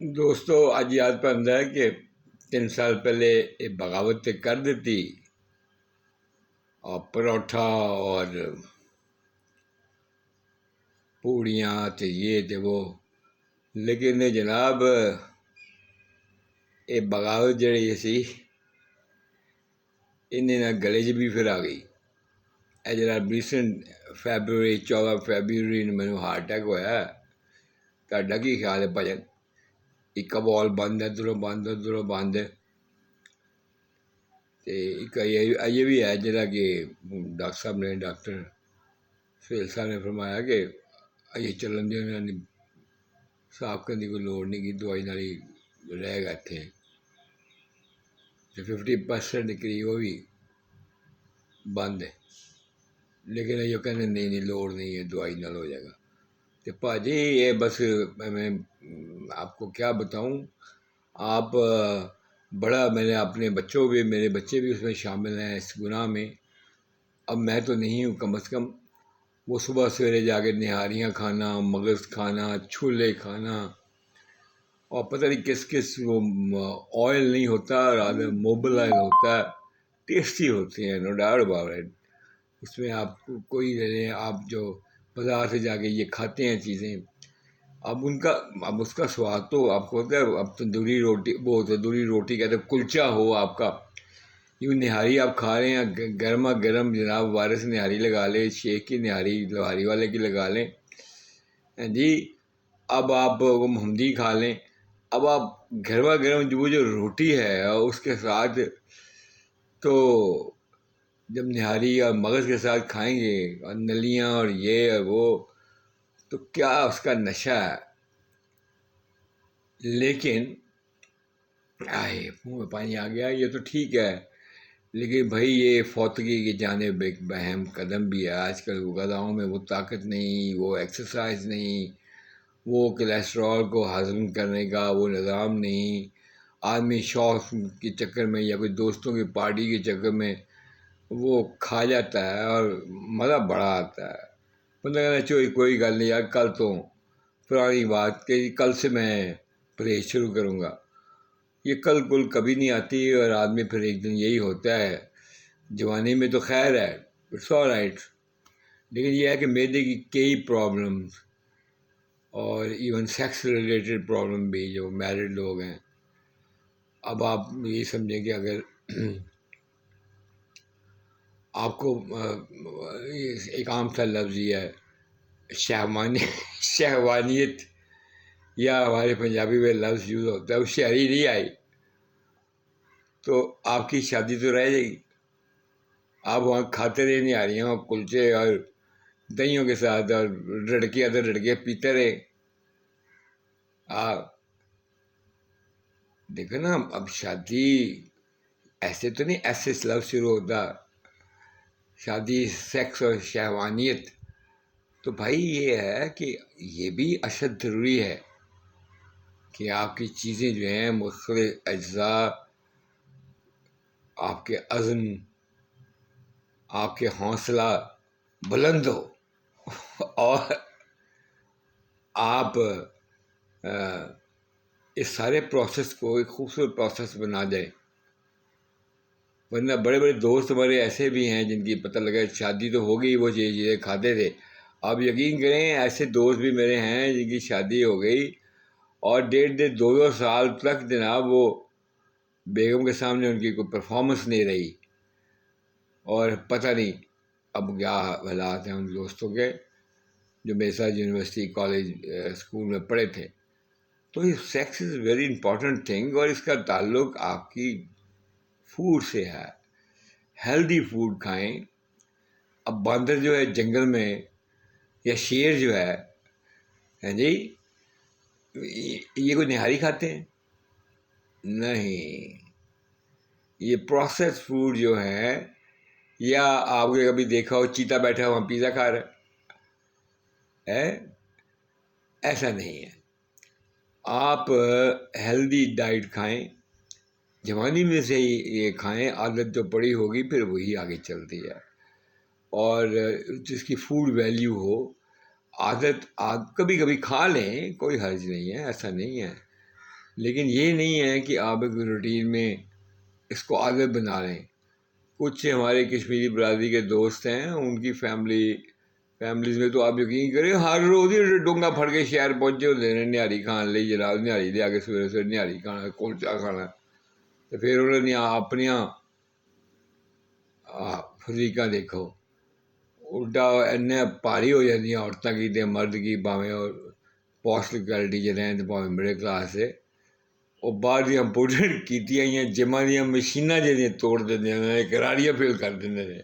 دوستو اج یاد پہ ہے کہ 3 سال پہلے یہ بغاوت کر دیتی اور پروٹھا اور پوڑیاں تے یہ تے وہ، لیکن جناب یہ بغاوت جہی سی انہیں گلے چ بھی پھر آ گئی۔ اے جناب ریسنٹ فیبروری 14 فیبروری مینو ہارٹ اٹیک ہوا۔ تا کی خیال ہے بھجن؟ ایک بال بند ہے، ادھروں بند ہے، ادھروں بند ہے۔ یہ بھی ہے جہاں کہ ڈاکٹر صاحب نے، ڈاکٹر سہیل صاحب نے فرمایا کہ یہ چلن دے صاف کرنے کی کوئی لوڑ نہیں کی، دوائی نال ہی رہے گا اتنے 50% کے قریب وہ بھی بند ہے، لیکن یہ کہتے نہیں لوڑ نہیں ہے، دوائی نال ہو جائے گا۔ تو بھاجی یہ بس میں آپ کو کیا بتاؤں، آپ بڑا میں نے اپنے بچوں بھی، میرے بچے بھی اس میں شامل ہیں اس گناہ میں۔ اب میں تو نہیں ہوں، کم از کم وہ صبح سویرے جا کے نہاریاں کھانا، مغز کھانا، چھولے کھانا، اور پتہ نہیں کس کس وہ آئل نہیں ہوتا، رادر موبل آئل ہوتا ہے، ٹیسٹی ہوتے ہیں، نو ڈاؤٹ اباؤٹ اٹ۔ اس میں آپ کوئی لے لیں، آپ جو بازار سے جا کے یہ کھاتے ہیں چیزیں، اب اس کا سواد تو آپ کو ہوتا ہے۔ اب تندوری روٹی، وہ تندوری روٹی کہتے ہیں، کلچا ہو آپ کا، یہ نہاری آپ کھا رہے ہیں گرما گرم، جناب وائرس نہاری لگا لیں، شیخ کی نہاری لوہاری والے کی لگا لیں جی۔ اب آپ وہ محمدی کھا لیں، اب آپ گرما گرم وہ جو روٹی ہے اس کے ساتھ تو جب نہاری اور مغز کے ساتھ کھائیں گے، اور نلیاں اور یہ اور وہ، تو کیا اس کا نشہ ہے۔ لیکن منہ میں پانی آ گیا، یہ تو ٹھیک ہے، لیکن بھائی یہ فوتگی کی جانب ایک اہم قدم بھی ہے۔ آج کل غذاؤں میں وہ طاقت نہیں، وہ ایکسرسائز نہیں، وہ کولیسٹرول کو ہضم کرنے کا وہ نظام نہیں۔ آدمی شوق کے چکر میں یا کوئی دوستوں کی پارٹی کے چکر میں وہ کھا جاتا ہے اور مزہ بڑا آتا ہے۔ بندہ کہنا چاہیے کوئی گل نہیں یار، کل تو پرانی بات کہ کل سے میں پرہیز شروع کروں گا، یہ کل کل کبھی نہیں آتی، اور آدمی پھر ایک دن یہی ہوتا ہے۔ جوانی میں تو خیر ہے، اٹس آل رائٹ، لیکن یہ ہے کہ معدے کی کئی پرابلمس اور ایون سیکس ریلیٹڈ پرابلم بھی، جو میرڈ لوگ ہیں، اب آپ یہ سمجھیں کہ اگر آپ کو ایک عام سا لفظ یہ ہے شہوانیت، یا ہمارے پنجابی میں لفظ یوز ہوتا ہے، وہ شہری نہیں آئی تو آپ کی شادی تو رہ جائے گی۔ آپ وہاں کھاتے رہے نہاریاں اور کلچے اور دہیوں کے ساتھ، اور رڑکے پیتے رہے۔ دیکھو نا، اب شادی ایسے تو نہیں، ایسے لفظ شروع ہوتا، شادی سیکس اور شہوانیت، تو بھائی یہ ہے کہ یہ بھی اشد ضروری ہے کہ آپ کی چیزیں جو ہیں مختلف اجزاء، آپ کے عزم، آپ کے حوصلہ بلند ہو، اور آپ اس سارے پروسیس کو ایک خوبصورت پروسیس بنا دیں۔ ورنہ بڑے بڑے دوست ہمارے ایسے بھی ہیں جن کی پتہ لگا شادی تو ہو گئی، وہ چیزیں کھاتے تھے۔ آپ یقین کریں ایسے دوست بھی میرے ہیں جن کی شادی ہو گئی اور 1.5 سال تک جناب وہ بیگم کے سامنے ان کی کوئی پرفارمنس نہیں رہی، اور پتہ نہیں اب کیا حالات ہیں ان دوستوں کے جو میرے ساتھ یونیورسٹی، کالج، اسکول میں پڑھے تھے۔ تو یہ sex is very important thing, اور اس کا تعلق آپ کی فوڈ سے ہے۔ ہیلدی فوڈ کھائیں۔ اب باندر جو ہے جنگل میں، یا شیر جو ہے جی، یہ کوئی نہاری کھاتے ہیں؟ نہیں، یہ پروسیس فوڈ جو ہے، یا آپ نے کبھی دیکھا ہو چیتا بیٹھا وہاں پیزا کھا رہا ہے؟ ایسا نہیں ہے۔ آپ ہیلدی ڈائٹ کھائیں، جوانی میں سے ہی یہ کھائیں، عادت جو پڑی ہوگی پھر وہی آگے چلتی ہے، اور جس کی فوڈ ویلیو ہو، عادت کبھی کبھی کھا لیں، کوئی حرج نہیں ہے، ایسا نہیں ہے، لیکن یہ نہیں ہے کہ آپ ایک روٹین میں اس کو عادت بنا لیں. کچھ ہمارے کشمیری برادری کے دوست ہیں، ان کی فیملیز میں تو آپ یقین کریں ہر روز ہی ڈونگا پھڑ کے شہر پہنچے ہوتے ہیں نہاری کھان لے، جناب نہاری لے آ کے سویرے سویرے نہاری کھانا، کلچا کھانا. تو پھر انہوں نے اپنی فزیکا دیکھو الٹا ایسے بھاری ہو جاتی ہیں عورتوں کی تے مرد کی، بھاویں اور پوسٹ لوکیلٹی چ رہن تو بھاویں مڈل کلاس سے. وہ باہر امپورٹڈ کیتیاں جماں دیا مشیناں جہاں توڑ دیں، کراریاں فل کر دیں.